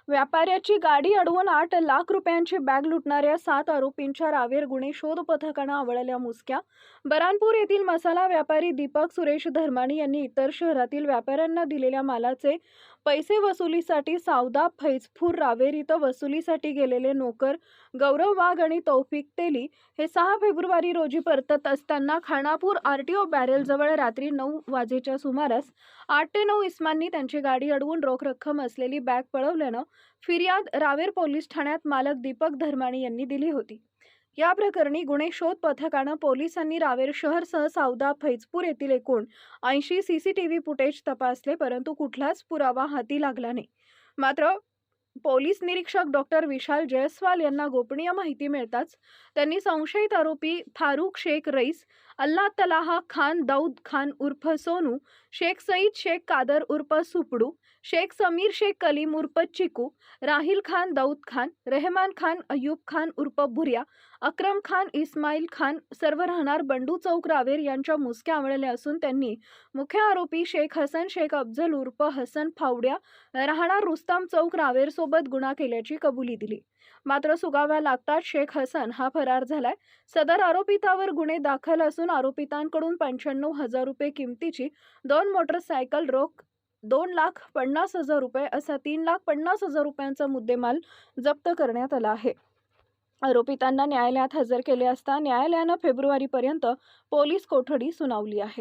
व्यापाऱ्याची गाडी अडवून 8 लाख रुपयांची बॅग लुटणाऱ्या 7 आरोपींच्या रावेर गुन्हे शोध पथकानं आवळल्या मुसक्या। बऱ्हाणपूर येथील मसाला व्यापारी दीपक सुरेश धर्माणी यांनी इतर शहरातील व्यापाऱ्यांना दिलेल्या मालाचे पैसे वसुलीसाठी सावदा फैजपूर रावेर इथं वसुलीसाठी गेलेले नोकर गौरव वाघ आणि तौफिक तेली हे 6 फेब्रुवारी रोजी परतत असताना खानापूर आरटीओ बॅरेल जवळ रात्री 9 वाजेच्या सुमारास 8 ते 9 इसमांनी त्यांची गाडी अडवून रोख रक्कम असलेली बॅग पळवल्यानं फिर्याद रावेर पोलीस ठाण्यात मालक दीपक धर्माणी यांनी दिली होती। या प्रकरणी गुन्हे शोध पथकानं पोलिसांनी रावेर शहरसह सावदा फैजपूर येथील एकूण 80 सीसीटीव्ही फुटेज तपासले, परंतु कुठलाच पुरावा हाती लागला नाही। मात्र पोलीस निरीक्षक डॉक्टर विशाल जयस्वाल यांना गोपनीय माहिती मिळताच त्यांनी संशयित आरोपी फारूक शेख रईस, अल्लाह तलाह खान दाऊद खान उर्फ सोनू, शेख सईद शेख कादर उर्फ सुपडू, शेख समीर शेख कलीम उर्फ चिकू, राहिल खान दाऊद खान, रहमान खान अयूब खान उर्फ भुर्या, अक्रम खान इस्माईल खान सर्व राहणार बंडू चौक रावेर यांच्या मुसक्या आवळल्या असून त्यांनी मुख्य आरोपी शेख हसन शेख अफजल उर्फ हसन फावड्या राहणार रुस्तम चौक रावेर सोबत गुन्हा केल्याची कबुली दिली। मात्र सुगाव्या लागताच शेख हसन हा फरार झालाय। सदर आरोपितावर गुन्हे दाखल असून आरोपितांकडून 95,000 रुपये किमतीची 2 मोटरसायकल, रोख 2,50,000 रुपये असा 3,50,000 रुपयांचा मुद्देमाल जप्त करण्यात आला आहे। आरोपितांना न्यायालयात हजर केले असता न्यायालयानं फेब्रुवारीपर्यंत पोलीस कोठडी सुनावली आहे।